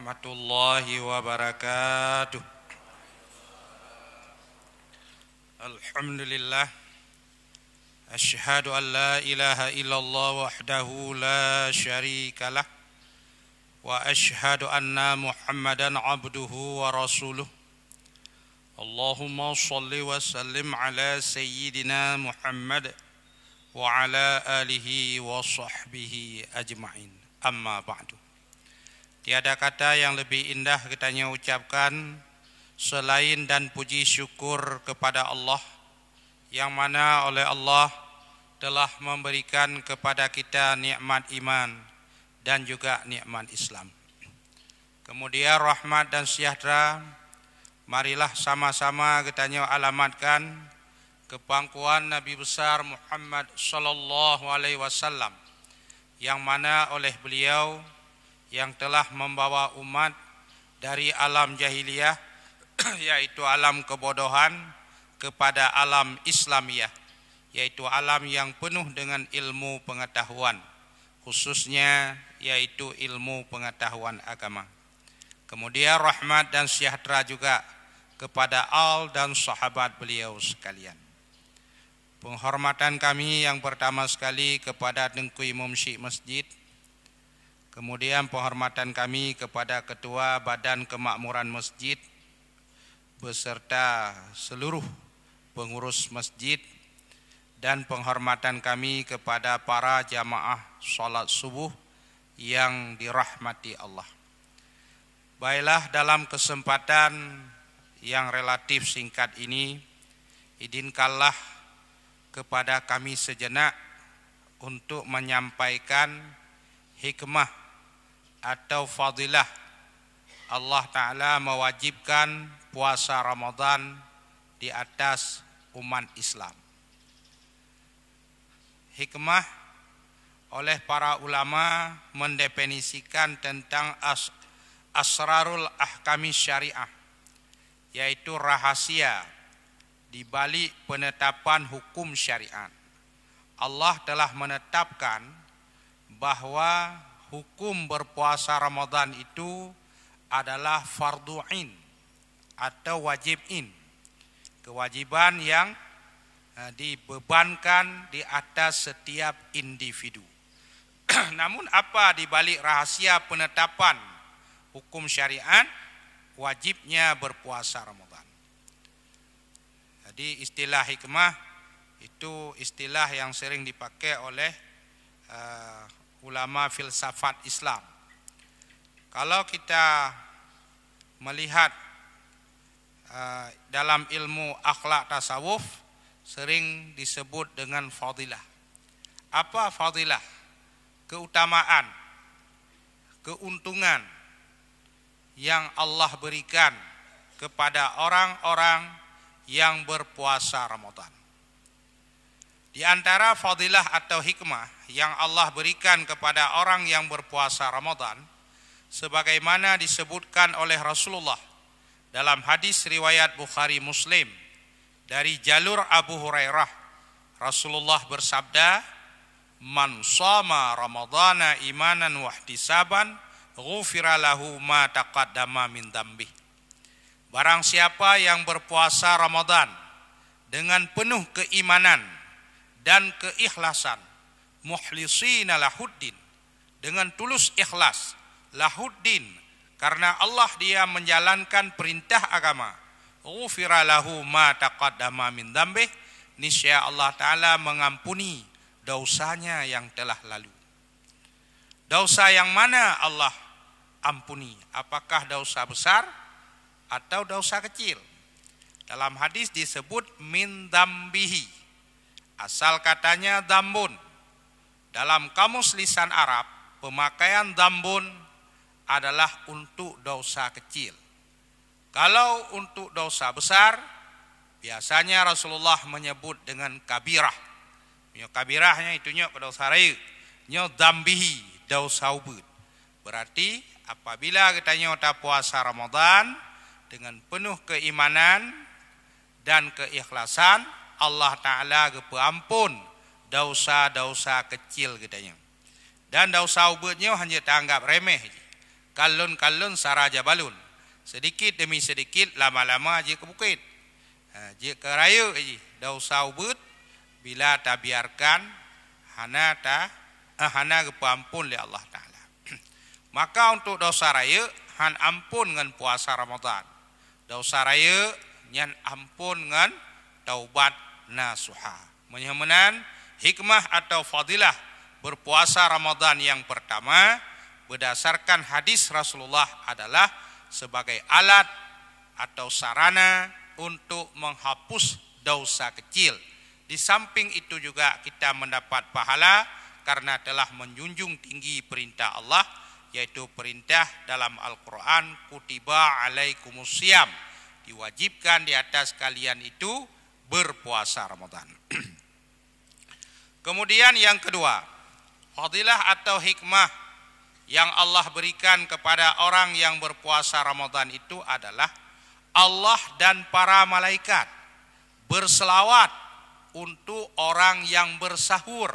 warahmatullahi wabarakatuh. Alhamdulillah. Asyhadu an la ilaha illallah wahdahu la syarikalah. Wa asyhadu anna Muhammadan abduhu wa rasuluh. Allahumma salli wa sallim ala sayyidina Muhammad wa ala alihi wa sahbihi ajma'in. Amma ba'du. Tiada kata yang lebih indah kita ucapkan selain dan puji syukur kepada Allah, yang mana oleh Allah telah memberikan kepada kita nikmat iman dan juga nikmat Islam. Kemudian rahmat dan sejahtera marilah sama-sama kita alamatkan ke pangkuan Nabi besar Muhammad sallallahu alaihi wasallam, yang mana oleh beliau yang telah membawa umat dari alam jahiliyah yaitu alam kebodohan kepada alam Islamiyah, yaitu alam yang penuh dengan ilmu pengetahuan, khususnya yaitu ilmu pengetahuan agama. Kemudian rahmat dan sejahtera juga kepada al dan sahabat beliau sekalian. Penghormatan kami yang pertama sekali kepada Tengku Imam Syekh Masjid. Kemudian penghormatan kami kepada Ketua Badan Kemakmuran Masjid beserta seluruh pengurus masjid, dan penghormatan kami kepada para jamaah salat subuh yang dirahmati Allah. Baiklah, dalam kesempatan yang relatif singkat ini, izinkanlah kepada kami sejenak untuk menyampaikan hikmah atau fadilah Allah Ta'ala mewajibkan puasa Ramadan di atas umat Islam. Hikmah oleh para ulama mendefinisikan tentang asrarul ahkami syariah, yaitu rahasia di balik penetapan hukum syariat. Allah telah menetapkan bahwa hukum berpuasa Ramadan itu adalah fardu ain atau wajib in, kewajiban yang dibebankan di atas setiap individu. Namun apa di balik rahasia penetapan hukum syariat wajibnya berpuasa Ramadan? Jadi istilah hikmah itu istilah yang sering dipakai oleh ulama filsafat Islam. Kalau kita melihat dalam ilmu akhlak tasawuf sering disebut dengan fadilah. Apa fadilah? Keutamaan, keuntungan yang Allah berikan kepada orang-orang yang berpuasa Ramadan. Di antara fadilah atau hikmah yang Allah berikan kepada orang yang berpuasa Ramadan, sebagaimana disebutkan oleh Rasulullah dalam hadis riwayat Bukhari Muslim dari jalur Abu Hurairah, Rasulullah bersabda, "Man shama Ramadhana imanan wa ihtisaban, ghufira lahu ma taqaddama min dzambih." Barang siapa yang berpuasa Ramadan dengan penuh keimanan dan keikhlasan, mukhlisina lahuddin, dengan tulus ikhlas, lahuddin, karena Allah dia menjalankan perintah agama, ghufira lahu ma taqaddama min dzambih, niscaya Allah Ta'ala mengampuni dosanya yang telah lalu. Dosa yang mana Allah ampuni? Apakah dosa besar atau dosa kecil? Dalam hadis disebut min dzambihi. Asal katanya dzambun. Dalam kamus lisan Arab, pemakaian dzambun adalah untuk dosa kecil. Kalau untuk dosa besar, biasanya Rasulullah menyebut dengan kabirah. Kabirahnya itu dosa raya. Dzambihi, dosa ubud. Berarti apabila kita nyota puasa Ramadan dengan penuh keimanan dan keikhlasan, Allah Ta'ala kepeampun dosa-dosa kecil katanya. Dan dosa ubudnya hanya dianggap remeh. kalun-kalun saraja balun. Sedikit demi sedikit, lama-lama je ke bukit. Je ke raya je. Dau saubut bila tak biarkan hana kepampun oleh Allah Ta'ala. Maka untuk dosa raya, han ampun dengan puasa Ramadan. Dosa raya, nyan ampun dengan taubat nasuha. Menyamanan hikmah atau fadilah berpuasa Ramadan yang pertama berdasarkan hadis Rasulullah adalah sebagai alat atau sarana untuk menghapus dosa kecil. Di samping itu juga kita mendapat pahala karena telah menjunjung tinggi perintah Allah, yaitu perintah dalam Al-Quran, kutiba alaikumusiyam, diwajibkan di atas kalian itu berpuasa Ramadan. Kemudian yang kedua, fadilah atau hikmah yang Allah berikan kepada orang yang berpuasa Ramadan itu adalah Allah dan para malaikat berselawat untuk orang yang bersahur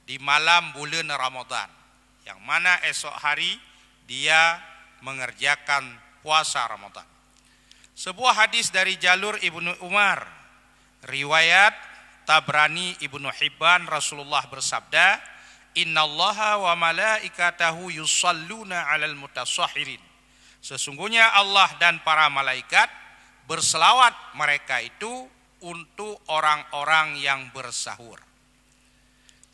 di malam bulan Ramadan, yang mana esok hari dia mengerjakan puasa Ramadan. Sebuah hadis dari jalur Ibnu Umar, riwayat Tabrani Ibnu Hibban, Rasulullah bersabda, innallaha wa malaikatahu yusalluna 'alal mutasahhirin. Sesungguhnya Allah dan para malaikat berselawat mereka itu untuk orang-orang yang bersahur.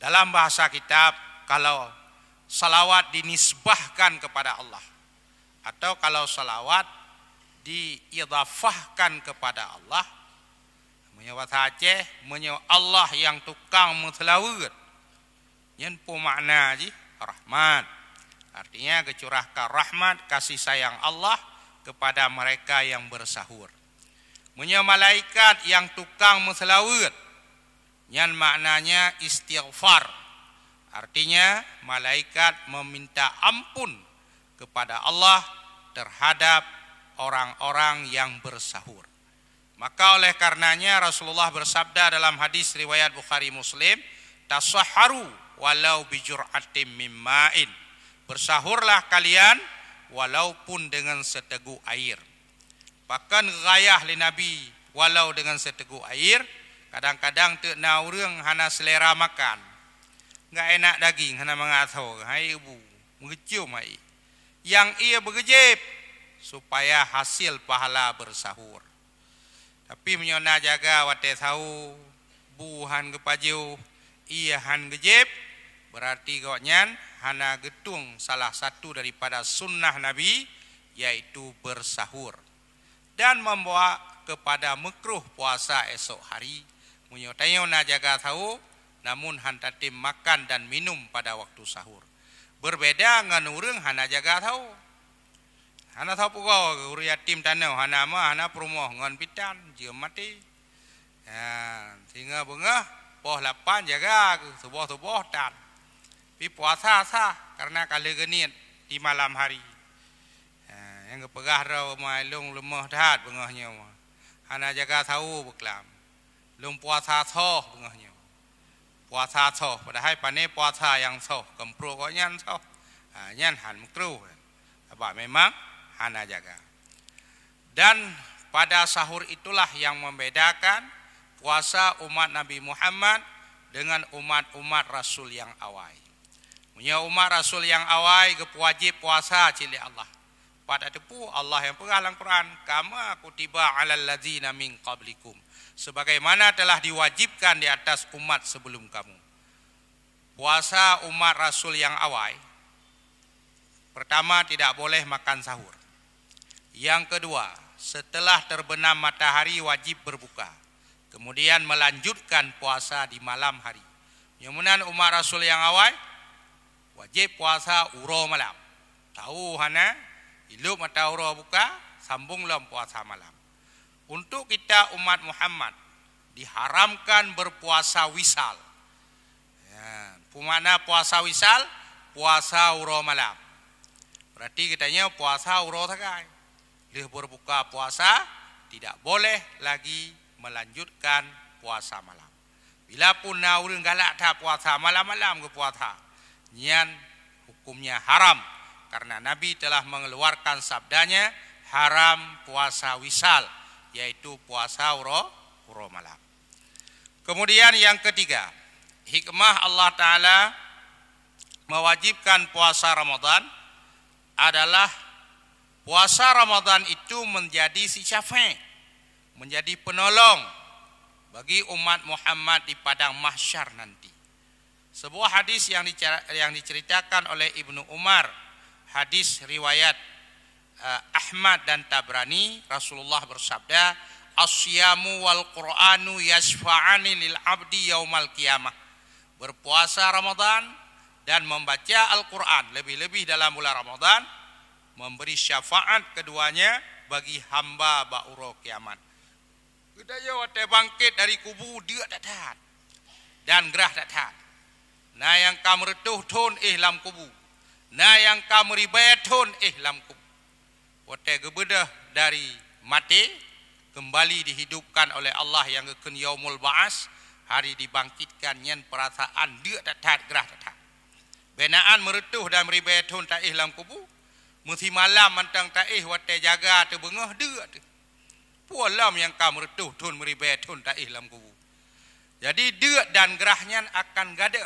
Dalam bahasa kitab, kalau salawat dinisbahkan kepada Allah, atau kalau salawat diidhafahkan kepada Allah, menyebut Aceh, menyebut Allah yang tukang menselawat, yang pun makna je rahmat. Artinya kecurahkan rahmat, kasih sayang Allah kepada mereka yang bersahur. Menyebut malaikat yang tukang menselawat, yang maknanya istighfar. Artinya malaikat meminta ampun kepada Allah terhadap orang-orang yang bersahur. Maka oleh karenanya Rasulullah bersabda dalam hadis riwayat Bukhari Muslim, tasahharu walau bijur'atim mimma'in. Bersahurlah kalian walaupun dengan seteguk air. Bahkan gayah li Nabi walau dengan seteguk air. Kadang-kadang tak nak orang hana selera makan, enggak enak daging hana mengathau, hai ibu mengecium hai. Yang ia bergejep supaya hasil pahala bersahur. Tapi menyona jaga wate tahu buhan kepaju ia han gejep, berarti gawatnyan hana getung salah satu daripada sunnah Nabi, yaitu bersahur, dan membawa kepada makruh puasa esok hari. Menyotanya na jaga tahu, namun hantatim makan dan minum pada waktu sahur. Berbeda dengan orang hana jaga tahu. Hana tahu pukau urang yatim tanau hana mah hana perumoh ngan pitan jia mati. Ya, sehingga bengah poh 8 jaga tubuh-tubuh tan. Pi puasa sah karena kali genit di malam hari. Ya, yang kepegah rau mailung lemah dah bengahnya mah. Hana jaga tahu beklam. Lung puasa soh bengahnya. Puasa soh padahal pane puasa yang soh kempro kok nyan soh. Nyan han makruh. Apa memang hana jaga. Dan pada sahur itulah yang membedakan puasa umat Nabi Muhammad dengan umat-umat Rasul yang awal. Punya umat Rasul yang awal wajib puasa cili Allah. Pada tepu Allah yang pegang dalam Quran, kama kutiba 'alal ladzina min qablikum. Sebagaimana telah diwajibkan di atas umat sebelum kamu. Puasa umat Rasul yang awal, pertama tidak boleh makan sahur. Yang kedua, setelah terbenam matahari wajib berbuka. Kemudian melanjutkan puasa di malam hari. Yang umat Rasul yang awal wajib puasa uro malam. Tahu hana hidup mata uro buka, sambung dalam puasa malam. Untuk kita umat Muhammad diharamkan berpuasa wisal. Ya, pemana puasa wisal? Puasa uro malam. Berarti kitanya puasa uro takai. Dia berbuka puasa tidak boleh lagi melanjutkan puasa malam. Bila pun orang galak tak puasa malam-malam ke puasa, nyan hukumnya haram karena Nabi telah mengeluarkan sabdanya haram puasa wisal, yaitu puasa uro malam. Kemudian yang ketiga, hikmah Allah Ta'ala mewajibkan puasa Ramadan adalah puasa Ramadan itu menjadi si syafi', menjadi penolong bagi umat Muhammad di padang mahsyar nanti. Sebuah hadis yang diceritakan oleh Ibnu Umar, hadis riwayat Ahmad dan Tabrani, Rasulullah bersabda, "Asyamu wal Qur'anu yashfa'ani lil abdi yaumal qiyamah." Berpuasa Ramadan dan membaca Al-Qur'an lebih-lebih dalam bulan Ramadan memberi syafaat keduanya bagi hamba ba'uro kiamat. Kedaya wate bangkit dari kubur dia datang dan gerah datang. Na yang kamu retuh tun lam kubur. Na yang kamu ribayatun lam kubur. Wate gebedah dari mati kembali dihidupkan oleh Allah yang kekun yaumul ba'as, hari dibangkitkan nyen perasaan dia datang gerah datang. Benaan meretuh dan ribayatun ta lam kubur. Musi malam mantang ta wate jaga tu bengah dia tu. Pualam yang kamu retuh tun meribetun ta lam kubur. Jadi dia dan gerahnya akan gada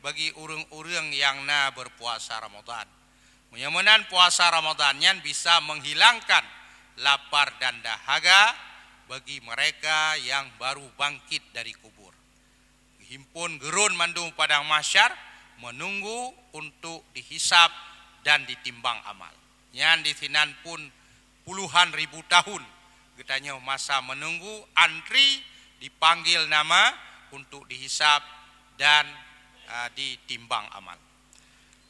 bagi urang-urang yang na berpuasa Ramadan. Mudah-mudahan puasa Ramadannya bisa menghilangkan lapar dan dahaga bagi mereka yang baru bangkit dari kubur. Himpun gerun mandung padang mahsyar menunggu untuk dihisap dan ditimbang amal. Yang di sinan pun puluhan ribu tahun getanya masa menunggu antri dipanggil nama untuk dihisap dan ditimbang amal.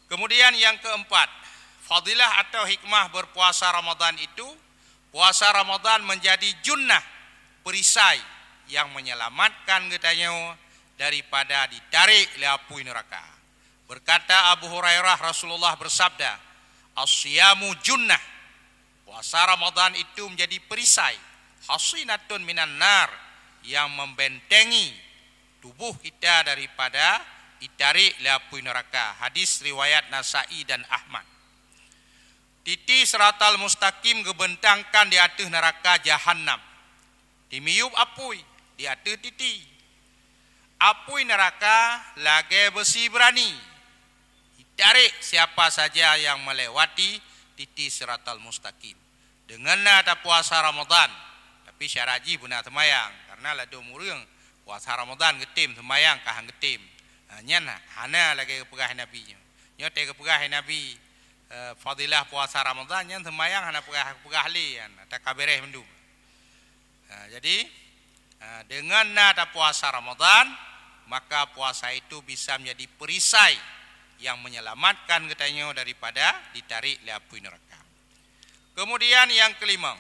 Kemudian yang keempat, fadilah atau hikmah berpuasa Ramadan itu, puasa Ramadan menjadi junnah, perisai yang menyelamatkan getanya daripada ditarik oleh api neraka. Berkata Abu Hurairah, Rasulullah bersabda, "Asyamu junnah." Puasa Ramadan itu menjadi perisai, hasinatun minan nar, yang membentengi tubuh kita daripada ditarik oleh api neraka. Hadis riwayat Nasa'i dan Ahmad. Titi siratal mustaqim gebentangkan di atas neraka Jahannam. Dimiyup apui di atas titi. Apui neraka lagi besi berani. Ditarik siapa saja yang melewati titi siratal mustaqim. Dengan ada puasa Ramadan, tapi syaraji benar temayang karena lado murung puasa Ramadan getim temayang kahang getim. Nyan hana lagi kepegah Nabi nya. Nya te kepegah Nabi fadilah puasa Ramadan nyan temayang hana pegah li ta kabereh mendum. Jadi dengan ada puasa Ramadan, maka puasa itu bisa menjadi perisai yang menyelamatkan katanya daripada ditarik oleh api neraka. Kemudian yang kelima,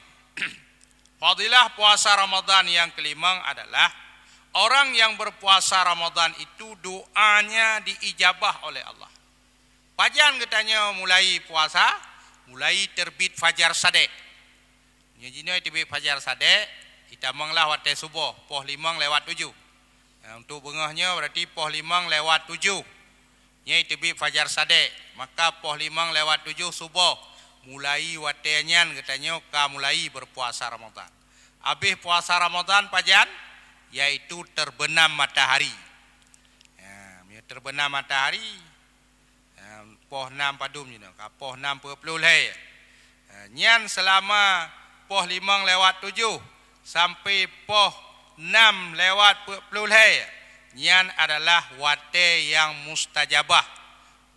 fadilah puasa Ramadan yang kelima adalah orang yang berpuasa Ramadan itu doanya diijabah oleh Allah. Pajan katanya mulai puasa, mulai terbit fajar sadek. Nyejina terbit fajar sadek, kita menglah wate subuh, poh 5:07. Untuk bengahnya berarti poh 5:07. Nyai terbit fajar sadek, maka poh 5:07 subuh mulai watenyan katanya ka mulai berpuasa Ramadan. Habis puasa Ramadan pajan yaitu terbenam matahari. Terbenam matahari poh 6 padum ni ka poh 6:20 nyan selama poh 5:07 sampai poh 6:20 nyan adalah wate yang mustajabah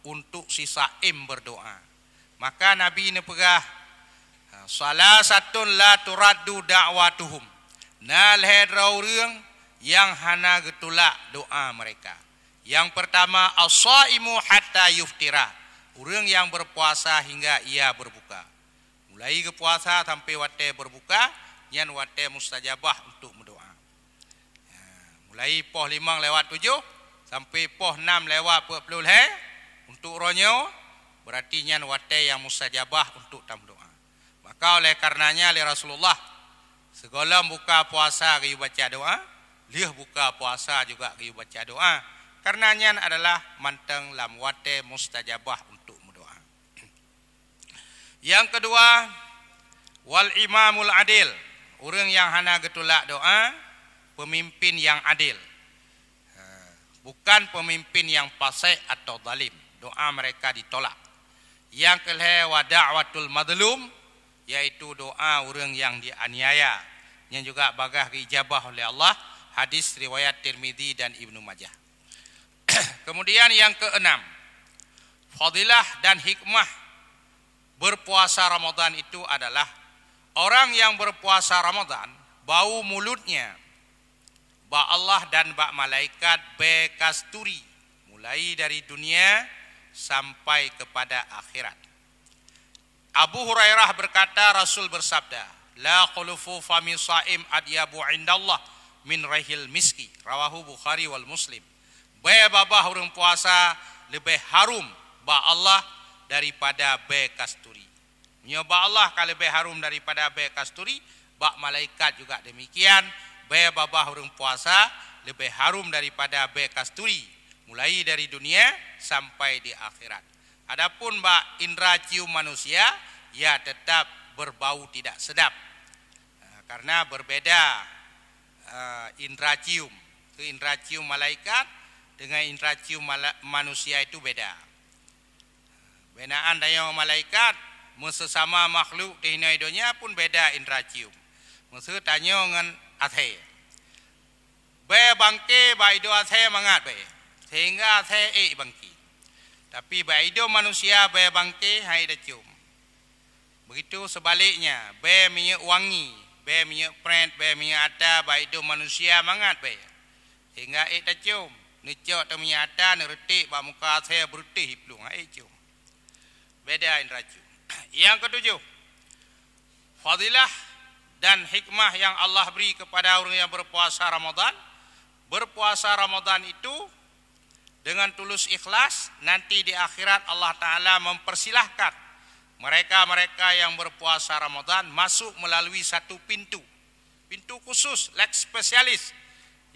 untuk si saim berdoa. Maka Nabi ni pegah salasatun la turaddu da'watuhum. Nalhe raurang yang hana getulak doa mereka. Yang pertama as-shaimu hatta yuftira. Urang yang berpuasa hingga ia berbuka. Mulai ke puasa sampai wate berbuka, nyan wate mustajabah untuk mendoa. Mulai poh 5:07 sampai poh 6:20 untuk ronyo berarti nyan wate yang mustajabah untuk tam doa. Maka oleh karenanya oleh Rasulullah segala buka puasa kayu baca doa, liah buka puasa juga kayu baca doa. Karenanya adalah manteng lam wate mustajabah untuk mendoa. Yang kedua, wal imamul adil, orang yang hana getulak doa, pemimpin yang adil. Bukan pemimpin yang fasik atau zalim, doa mereka ditolak. Yang kelima, wa da'watul madlum, yaitu doa orang yang dianiaya, yang juga bagah diijabah oleh Allah, hadis riwayat Tirmizi dan Ibnu Majah. Kemudian yang keenam, fadilah dan hikmah berpuasa Ramadan itu adalah orang yang berpuasa Ramadan, bau mulutnya ba Allah dan ba malaikat bekasturi, mulai dari dunia sampai kepada akhirat. Abu Hurairah berkata, Rasul bersabda, la khulufu fami saim adyabu indallah min rahil miski, rawahu Bukhari wal Muslim. Babah orang puasa lebih harum ba Allah daripada bekasturi. Nyoba Allah kalau lebih harum daripada bekasturi, ba malaikat juga demikian. Babah orang puasa lebih harum daripada bekasturi, mulai dari dunia sampai di akhirat. Adapun ba indra cium manusia, ya tetap berbau tidak sedap. Karena berbeda indra cium. Indra cium malaikat dengan indra cium manusia itu beda. Benaan daya malaikat, sesama makhluk di dunia pun beda indra cium. Maksud tanya dengan athe. Be bangke ba ido athe mangat be. Sehingga athe bangki. Tapi ba ido manusia be bangke hai da cium. Begitu sebaliknya, be minyak wangi, be minyak prent, be minyak ata, ba ido manusia mangat be. Sehingga da cium. Necok tu minyak ata, neretik ba muka athe berutih hiplung hai cium. Beda indra cium. Yang ketujuh, fadilah dan hikmah yang Allah beri kepada orang yang berpuasa Ramadan. Berpuasa Ramadan itu dengan tulus ikhlas, nanti di akhirat Allah Ta'ala mempersilahkan mereka-mereka yang berpuasa Ramadan masuk melalui satu pintu. Pintu khusus, lex spesialis,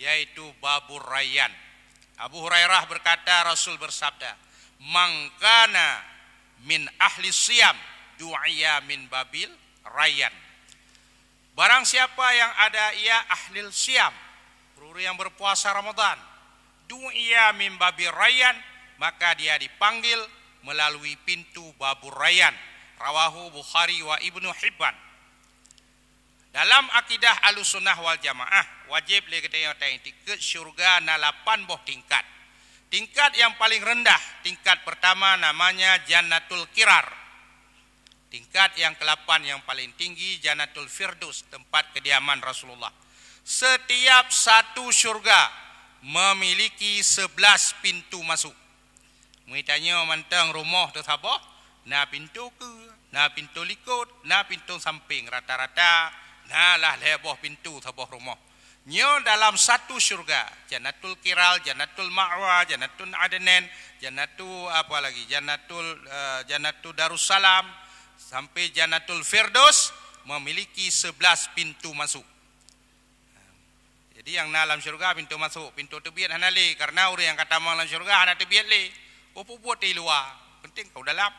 yaitu Babur Rayyan. Abu Hurairah berkata, Rasul bersabda, mangkana min ahli siyam du'iya min babil Rayyan. Barang siapa yang ada ia ahli siyam, orang yang berpuasa Ramadan, du'iya min babil Rayyan, maka dia dipanggil melalui pintu Babur Rayyan. Rawahu Bukhari wa Ibnu Hibban. Dalam akidah Ahlussunnah wal Jamaah, wajib le kita ke syurga na 8 boh tingkat. Tingkat yang paling rendah, tingkat pertama namanya Jannatul Kirar. Tingkat yang ke-8 yang paling tinggi Jannatul Firdaus, tempat kediaman Rasulullah. Setiap satu syurga memiliki 11 pintu masuk. Muitanya mantang rumah tu sabah, na pintu ke, na pintu likut, na pintu samping, rata-rata na lah leboh pintu sabah rumah. Nyo dalam satu syurga, Jannatul Kiral, Jannatul Ma'wa, Jannatul Adnan, Jannatul apa lagi, Jannatul Darussalam sampai Jannatul Firdaus memiliki 11 pintu masuk. Jadi yang dalam syurga pintu masuk, pintu tebiat hanali, karena orang yang kata dalam syurga hana tebiat le. Apa buat di luar? Penting kau dalam.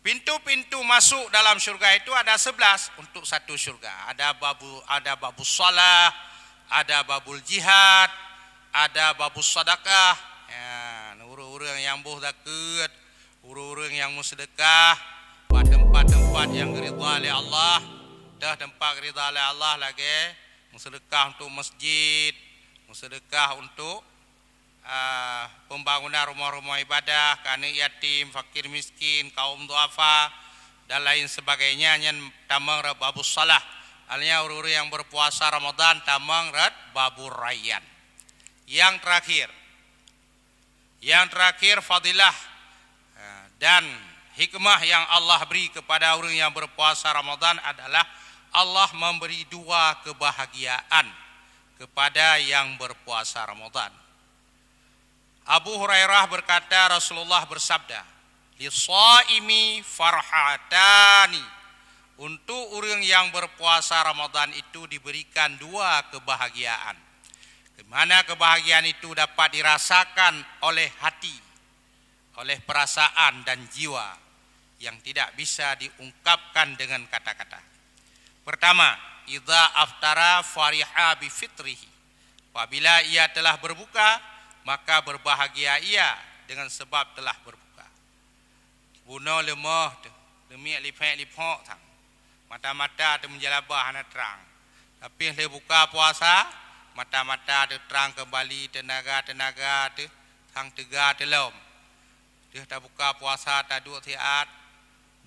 Pintu-pintu masuk dalam syurga itu ada 11 untuk satu syurga. Ada babul salah, ada babul jihad, ada babul sedekah. Ya, orang-orang yang buh zakat, orang-orang yang bersedekah, tempat-tempat yang ridha oleh Allah, dah tempat ridha oleh Allah lagi, bersedekah untuk masjid, bersedekah untuk pembangunan rumah-rumah ibadah, anak yatim, fakir miskin, kaum duafa dan lain sebagainya. Yang tamang rat babus salah, alnya orang-orang yang berpuasa Ramadan tamang rat Babur Rayyan. Yang terakhir fadilah dan hikmah yang Allah beri kepada orang yang berpuasa Ramadan adalah Allah memberi 2 kebahagiaan kepada yang berpuasa Ramadan. Abu Hurairah berkata, Rasulullah bersabda, "Lis-shaimi farhatani." Untuk orang yang berpuasa Ramadan itu diberikan 2 kebahagiaan. Di mana kebahagiaan itu dapat dirasakan oleh hati, oleh perasaan dan jiwa. yang tidak bisa diungkapkan dengan kata-kata. Pertama, idza aftara fariha bi fitrihi. Apabila ia telah berbuka, maka berbahagia ia dengan sebab telah berbuka. Buno lemah tu, demi lipek-lipok tang. Mata-mata tu menjalabah hana terang. Tapi le buka puasa, mata-mata tu terang kembali, tenaga-tenaga tu tang tegar telom. Dia tak buka puasa, tak duduk tiat,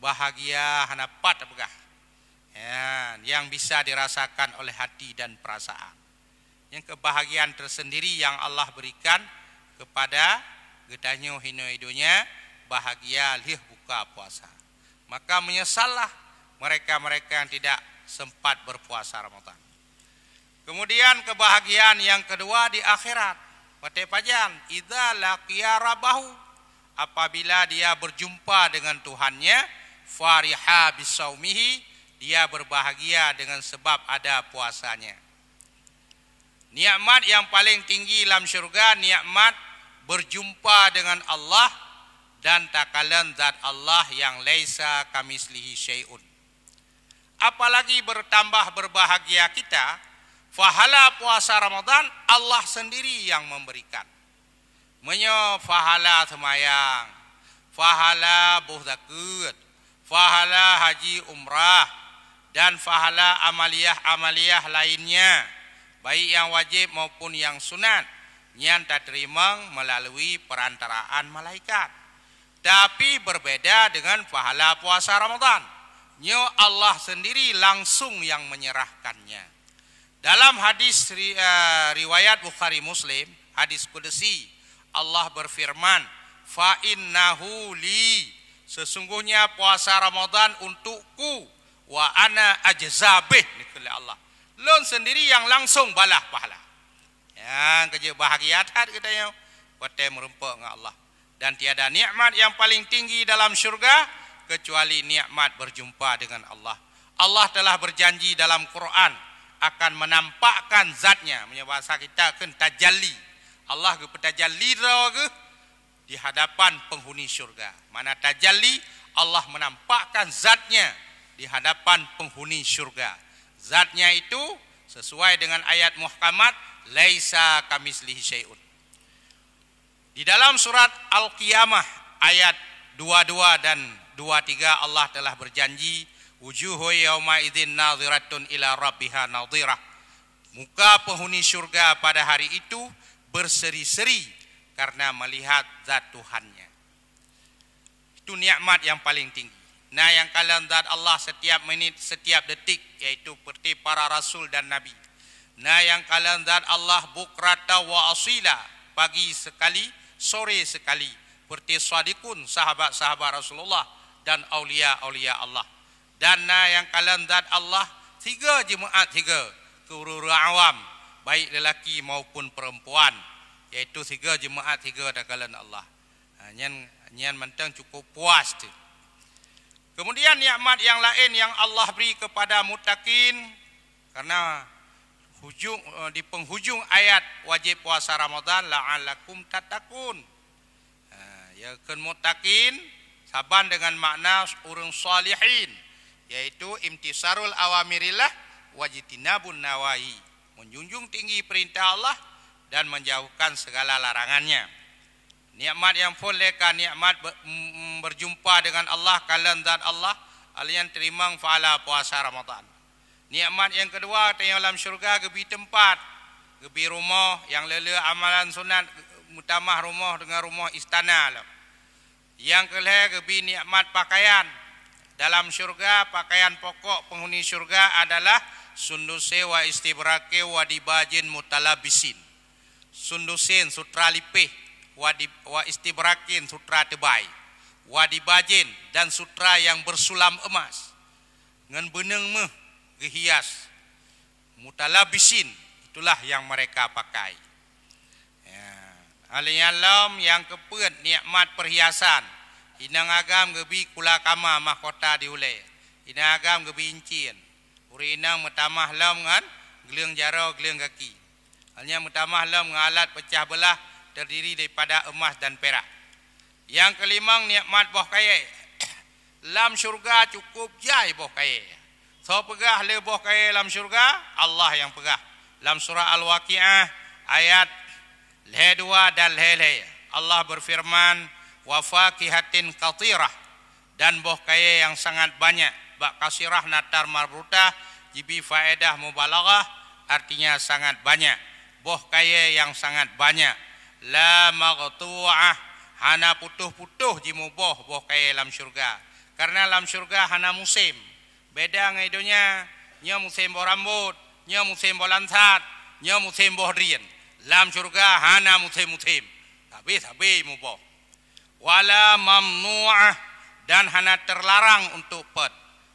bahagia hana pat apakah. Ya, yang bisa dirasakan oleh hati dan perasaan. Yang kebahagiaan tersendiri yang Allah berikan kepada gedanya hino-hidunya, bahagia lih buka puasa. Maka menyesallah mereka-mereka yang tidak sempat berpuasa Ramadan. Kemudian kebahagiaan yang kedua di akhirat. Pate pajan, idza laqiya rabbahu, apabila dia berjumpa dengan Tuhannya, fariha bisaumihi, dia berbahagia dengan sebab ada puasanya. Nikmat yang paling tinggi dalam syurga, nikmat berjumpa dengan Allah dan takalan zat Allah yang laisa kamislihi syai'un. Apalagi bertambah berbahagia kita, fahala puasa Ramadan Allah sendiri yang memberikan. Menyo fahala semayang, fahala buh zakat, fahala haji umrah, dan fahala amaliyah-amaliyah lainnya, baik yang wajib maupun yang sunat, yang tak terima melalui perantaraan malaikat. Tapi berbeda dengan pahala puasa Ramadan. Nyo Allah sendiri langsung yang menyerahkannya. Dalam hadis riwayat Bukhari Muslim, hadis qudsi, Allah berfirman, fa innahu li, sesungguhnya puasa Ramadan untukku, wa ana ajzabih, niklah Allah. Lon sendiri yang langsung balah pahala. Yang kerja bahagia tak katanya, patai merempak dengan Allah. Dan tiada nikmat yang paling tinggi dalam syurga kecuali nikmat berjumpa dengan Allah. Allah telah berjanji dalam Quran akan menampakkan zatnya. Punya bahasa kita kan tajalli. Allah ke tajalli ke di hadapan penghuni syurga. Mana tajalli, Allah menampakkan zatnya di hadapan penghuni syurga. Zatnya itu sesuai dengan ayat muhkamat, laisa kamislihi syai'un. Di dalam surat Al-Qiyamah ayat 22 dan 23 Allah telah berjanji, wujuhu yauma idzin nadhiratun ila rabbiha nadhirah. Muka penghuni syurga pada hari itu berseri-seri karena melihat zat Tuhannya. Itu nikmat yang paling tinggi. Nah, yang kalian zat Allah setiap menit, setiap detik, yaitu seperti para rasul dan nabi. Nah, yang kalian zat Allah bukrata wa asila, pagi sekali, sore sekali, seperti shadiqun, sahabat-sahabat Rasulullah dan aulia-aulia Allah. Dan yang kalian zat Allah tiga jemaat, tiga kurura awam, baik lelaki maupun perempuan, yaitu tiga jemaat, tiga kalian Allah. Nyan mentang cukup puas tu. Kemudian nikmat yang lain yang Allah beri kepada muttaqin, karena di penghujung ayat wajib puasa Ramadan, la'alakum tattaqun. Ya kan muttaqin saban dengan makna urang salihin, yaitu imtisarul awamirillah wajtinabun nawahi, menjunjung tinggi perintah Allah dan menjauhkan segala larangannya. Nikmat yang bolehkah nikmat berjumpa dengan Allah, kalian zat Allah, kalian terima pahala puasa Ramadan. Nikmat yang kedua, dalam syurga gebi tempat, gebi rumah yang lele amalan sunat, mutamah rumah dengan rumah istana. Yang kelima gebi nikmat pakaian. Dalam syurga pakaian pokok penghuni syurga adalah sunduse wa istibrake wa dibajin mutalabisin. Sundusin sutra lipih, wa istibrakin sutra tebai, wa dibajin dan sutra yang bersulam emas. Ngan beneng meh gehias. Mutalabisin, itulah yang mereka pakai. Aliyalam yang kepet nikmat perhiasan. Inang agam gebi kula kama mahkota diulai. Inang agam gebi incin. Uri inang metamah lam ngan geliang jarau geliang kaki. Hanya metamah lam ngalat pecah belah terdiri daripada emas dan perak. Yang kelima nikmat buah kaya. lam syurga cukup jai boh kaya. So pegah le boh kaya lam syurga, Allah yang pegah. Dalam surah Al-Waqi'ah ayat 2 dan 3 Allah berfirman wa faqihatin kathirah, dan boh kaya yang sangat banyak. Bak kasirah natar marbutah jibi faedah mubalaghah, artinya sangat banyak. Boh kaya yang sangat banyak. La maghtu'ah, hana putuh-putuh jimu boh kaya dalam syurga. Karena dalam syurga hana musim. Beda dengan dunia, nya musim boh rambut, nya musim boh lansat, nya musim boh rian. Dalam syurga hana musim-musim. Habis mu boh. Wala mamnu'ah, dan hana terlarang untuk pet.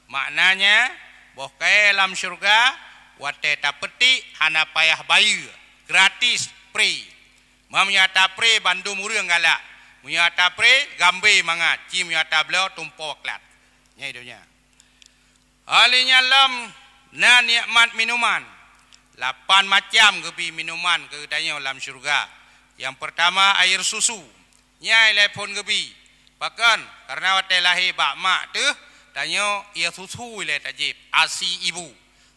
Maknanya boh kaya dalam syurga wate tapeti hana payah bayu, gratis free. Mamnya tapre bandu murang galak. Munya tapre gambe mangat, ci munya tablo tumpo klat. Nya idunya. Alinya lam na nikmat minuman. 8 macam gebi minuman ke danya dalam syurga. Yang pertama air susu. Nya telepon gebi. Bahkan karena wate lahir bak mak tu tanya ia susu le tajib, asi ibu.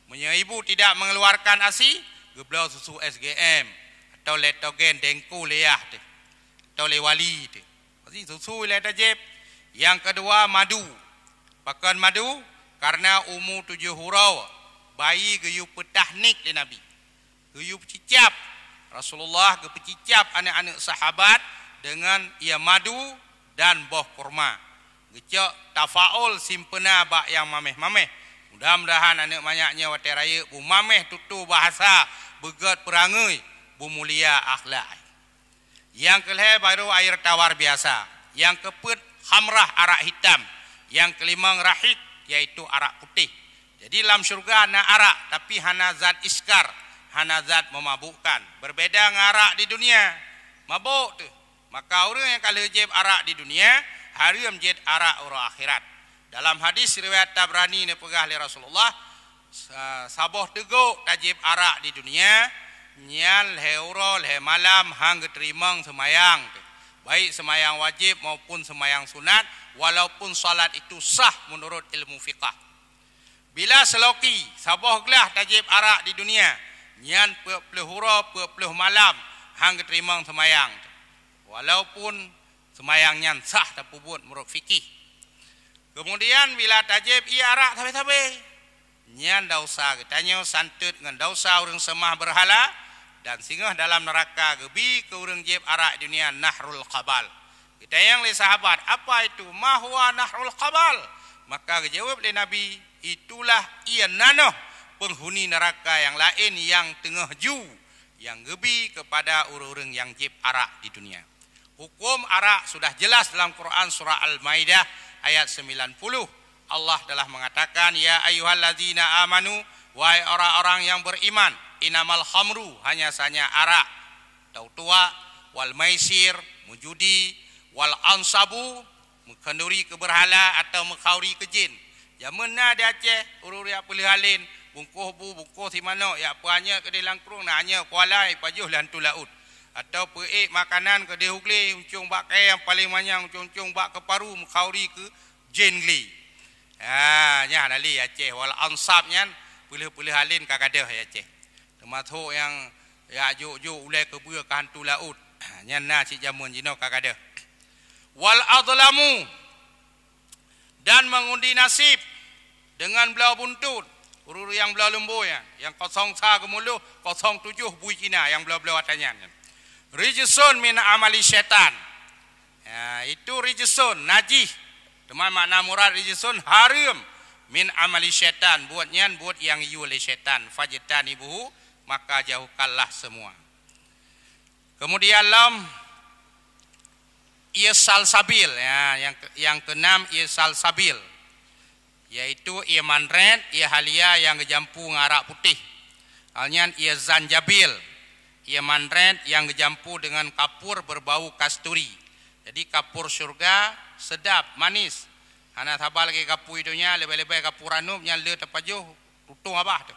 Munya ibu tidak mengeluarkan asi, geblau susu SGM atau letogen dengku leah tu. Atau lewali tu. Pasti susu le tajib. Yang kedua madu. Bahkan madu karena umur 7 hurau bayi geyup petahnik di Nabi. Geyup cicap. Rasulullah gepecicap anak-anak sahabat dengan ia madu dan boh kurma. Gecok tafaul simpena bak yang mameh-mameh. Mudah-mudahan anak banyaknya wate raya bu mameh tutu bahasa begat perangai bu mulia akhlak. Yang kelima baru air tawar biasa. Yang keempat khamrah arak hitam. Yang kelima rahik yaitu arak putih. Jadi dalam syurga hana arak tapi hana zat iskar, hana zat memabukkan. Berbeda dengan arak di dunia. Mabuk tu. Maka orang yang kalau jeb arak di dunia, haram jeb arak orang akhirat. Dalam hadis riwayat Tabrani ni pegah oleh Rasulullah, saboh teguk tajib arak di dunia, nyal heuro le malam hang keterimang semayang. Baik semayang wajib maupun semayang sunat, walaupun salat itu sah menurut ilmu fiqah. Bila seloki saboh gelah tajib arak di dunia, nyan 40 hura 40 malam hang keterimang semayang. Walaupun semayang nyan sah tapi buat menurut fikih. Kemudian bila tajib ia arak tabe-tabe, nyan dausa katanya santut dengan dausa orang semah berhala dan singgah dalam neraka gebi ke orang jeb arak dunia nahrul qabal. Kita yang le sahabat, apa itu mahwa nahrul qabal? Maka dijawab oleh Nabi, itulah ia nanoh penghuni neraka yang lain yang tengah ju yang gebi kepada orang-orang yang jeb arak di dunia. Hukum arak sudah jelas dalam Quran surah Al-Maidah ayat 90. Allah telah mengatakan, ya ayyuhalladzina amanu, wahai orang-orang yang beriman, inamal khamru, hanya saja arak, tau tua, wal maisir, mujudi, wal ansabu, mekanduri ke berhala atau mekhauri ke jin. Zaman na dia Aceh, urur ya pilih halin, bungkuh bu, bungkuh si mana, ya puanya ke dalam kurung, nanya kualai, pajuh lantu laut. Atau peik makanan ke dehugli, uncung bak kaya yang paling banyak, uncung bak ke paru, mekhauri ke jin gli. Nya nali Aceh, wal ansabnya, pilih-pilih halin kakadah ya Aceh. Termasuk yang ya juk-juk ulai ke buah ke hantu laut. Nya na si jamun jino kakadah. Wal adlamu, dan mengundi nasib dengan belau buntut. Urur yang belau lembu yang 03 gemuluh 07 bui Cina yang belau-belau atanya. Rijsun min amali syaitan. Ya, itu rijsun najis. Teman makna murad rijsun haram min amali syaitan, buatnya buat yang yu oleh syaitan. Fajtanibuhu, maka jauhkanlah semua. Kemudian lam irsal sabil, ya, yang keenam irsal sabil, yaitu ia manret, ia halia yang kejampu ngarak putih. Halnya ia zanjabil, ia manret yang kejampu dengan kapur berbau kasturi. Jadi kapur syurga sedap, manis. Hana tabal lagi kapur hidupnya, lebih-lebih kapur anupnya le tapajuh tutung abah tu.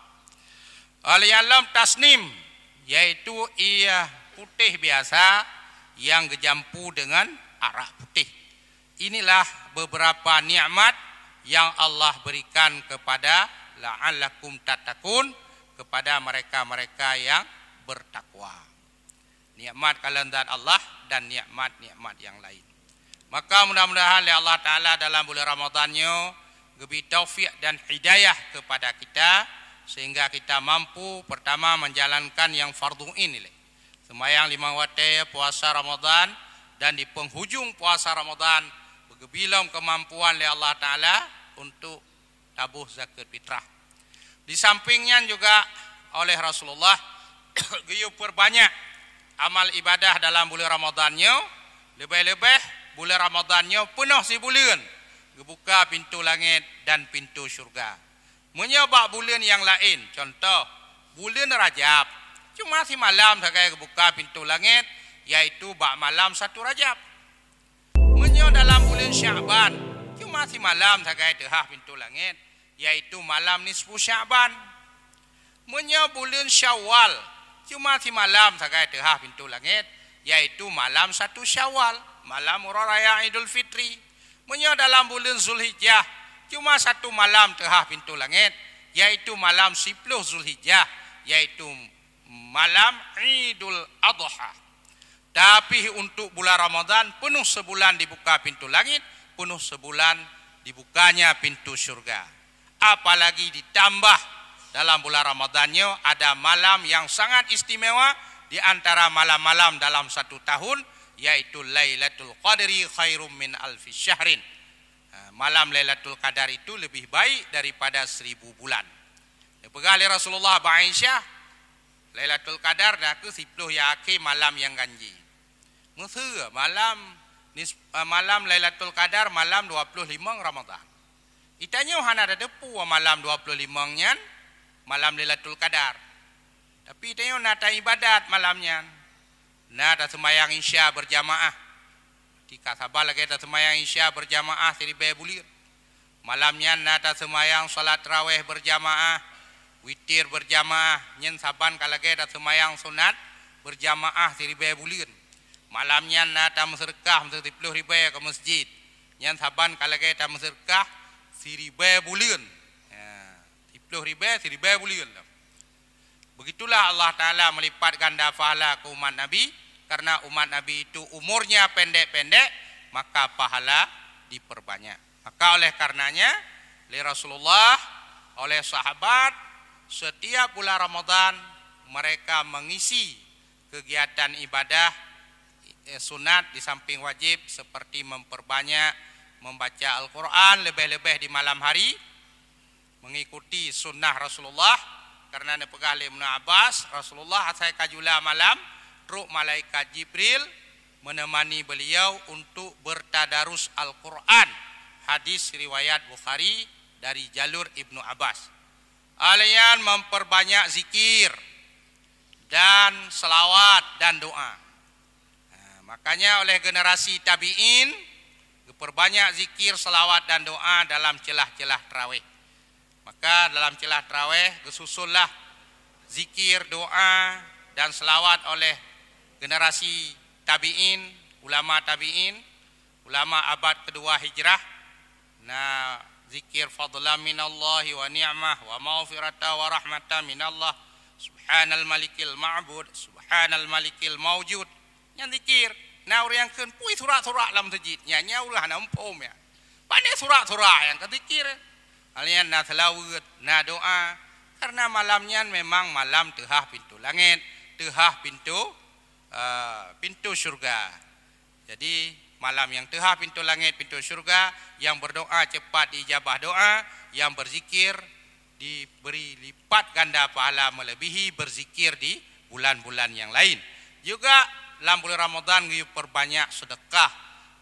Al-yalam tasnim, yaitu ia putih biasa yang kejampu dengan arak putih. inilah beberapa nikmat yang Allah berikan kepada la'allakum tattaqun, kepada mereka-mereka yang bertakwa. Nikmat kalian Allah dan nikmat-nikmat yang lain. Maka mudah-mudahan oleh Allah Ta'ala dalam bulan Ramadannya beri taufik dan hidayah kepada kita, sehingga kita mampu pertama menjalankan yang fardu ini, sembahyang 5 waktu, puasa Ramadan, dan di penghujung puasa Ramadan bergebilang kemampuan oleh Allah Ta'ala untuk tabuh zakat fitrah. Di sampingnya juga oleh Rasulullah guyup perbanyak amal ibadah dalam bulan Ramadannya, lebih-lebih bulan Ramadannya penuh si bulan, buka pintu langit dan pintu syurga. Menyebab bulan yang lain, contoh bulan Rajab, cuma si malam saja buka pintu langit, yaitu bak malam 1 Rajab. Menyo dalam bulan Syaban, cuma si malam saja tehah pintu langit, yaitu malam nisfu Syaban. Menyo bulan Syawal, cuma si malam saja tehah pintu langit, yaitu malam 1 Syawal, malam Raya Idul Fitri. Menyo dalam bulan Zulhijjah, cuma 1 malam tehah pintu langit, yaitu malam 10 Zulhijjah, yaitu malam Idul Adha. Tapi untuk bulan Ramadan penuh sebulan dibuka pintu langit, penuh sebulan dibukanya pintu syurga. Apalagi ditambah dalam bulan Ramadannya ada malam yang sangat istimewa di antara malam-malam dalam 1 tahun, yaitu Lailatul Qadri khairum min alfi syahrin. Malam Lailatul Qadar itu lebih baik daripada 1000 bulan. Pegali Rasulullah Aisyah, Lailatul Qadar dah ke 10 yang akhir malam yang ganji. Mesra malam Lailatul Qadar malam 25 Ramadan. Itanya hana ada depu malam 25-nya malam Lailatul Qadar. Tapi itanya nata ibadat malamnya. Nah, dah sembahyang Isya berjamaah. Tika sabar lagi dah sembahyang Isya berjamaah 1000 bulir. Malamnya dah sembahyang salat tarawih berjamaah, witir berjamaah, nyen saban kalage dah sembahyang sunat berjamaah 1000 bulir. Malamnya dah bersedekah 10,000 ke masjid. Nyen saban kalage dah bersedekah 1000 bulir. 10,000 bulir. Begitulah Allah Ta'ala melipat ganda pahala ke umat Nabi. Karena umat Nabi itu umurnya pendek-pendek, maka pahala diperbanyak. Maka oleh karenanya, oleh Rasulullah, oleh sahabat, setiap bulan Ramadan mereka mengisi kegiatan ibadah sunat di samping wajib, seperti memperbanyak membaca Al-Quran, lebih-lebih di malam hari, mengikuti sunnah Rasulullah. Karena nepegali Ibnu Abbas, Rasulullah saya kajula malam, ruh malaikat Jibril menemani beliau untuk bertadarus Al-Quran. Hadis riwayat Bukhari dari jalur Ibnu Abbas. Kalian memperbanyak zikir dan selawat dan doa. Makanya oleh generasi tabi'in, perbanyak zikir, selawat dan doa dalam celah-celah tarawih. Maka dalam celah tarawih kesusullah zikir, doa dan selawat oleh generasi tabi'in, ulama tabi'in, ulama abad kedua hijrah. Nah, zikir fadla minallahi wa ni'mah wa maghfirata wa rahmata minallah, subhanal malikil ma'bud, subhanal malikil mawjud. Yang zikir nah orang yang kan pui surat-surat dalam masjidnya nyaulah nampom ya. Banyak surat-surat yang kadzikir. Kalian nak selawat, nak doa, karena malamnya memang malam tehah pintu langit, tehah pintu syurga. Jadi malam yang tehah pintu langit, pintu syurga, yang berdoa cepat diijabah doa, yang berzikir diberi lipat ganda pahala melebihi berzikir di bulan-bulan yang lain. Juga dalam bulan Ramadan perbanyak sedekah,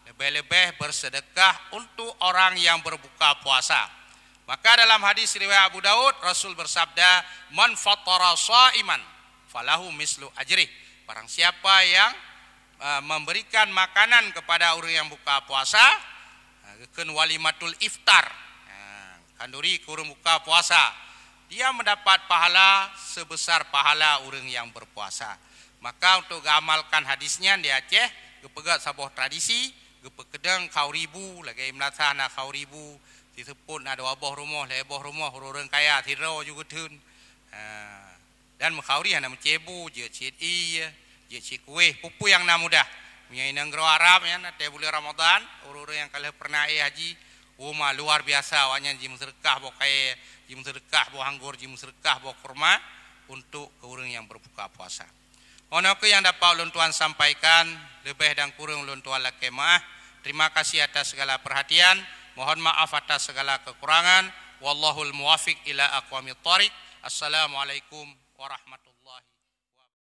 lebih-lebih bersedekah untuk orang yang berbuka puasa. Maka dalam hadis riwayat Abu Daud, Rasul bersabda, "Man fattara sha'iman falahu mislu ajrih." Barang siapa yang memberikan makanan kepada orang yang buka puasa, ken walimatul iftar, kanduri kurang buka puasa, dia mendapat pahala sebesar pahala orang yang berpuasa. Maka untuk mengamalkan hadisnya di Aceh, kepegat sebuah tradisi, Kedang kau ribu lagi melata nak kau ribu di sepun ada wabah rumah orang kaya tiro juga tun dan mengkauri hana mencebu je cedi je cikue pupu yang namudah punya negara Arab ya nanti bulan Ramadan orang yang kalau pernah haji rumah luar biasa awaknya ji sedekah bawa kaya ji sedekah bawa anggur ji sedekah bawa kurma untuk ke orang yang berbuka puasa. Ono ke yang dapat ulun tuan sampaikan lebih dan kurang ulun tuan lakemah. Terima kasih atas segala perhatian. Mohon maaf atas segala kekurangan. Wallahul muwafiq ila aqwamit thariq. Assalamualaikum warahmatullahi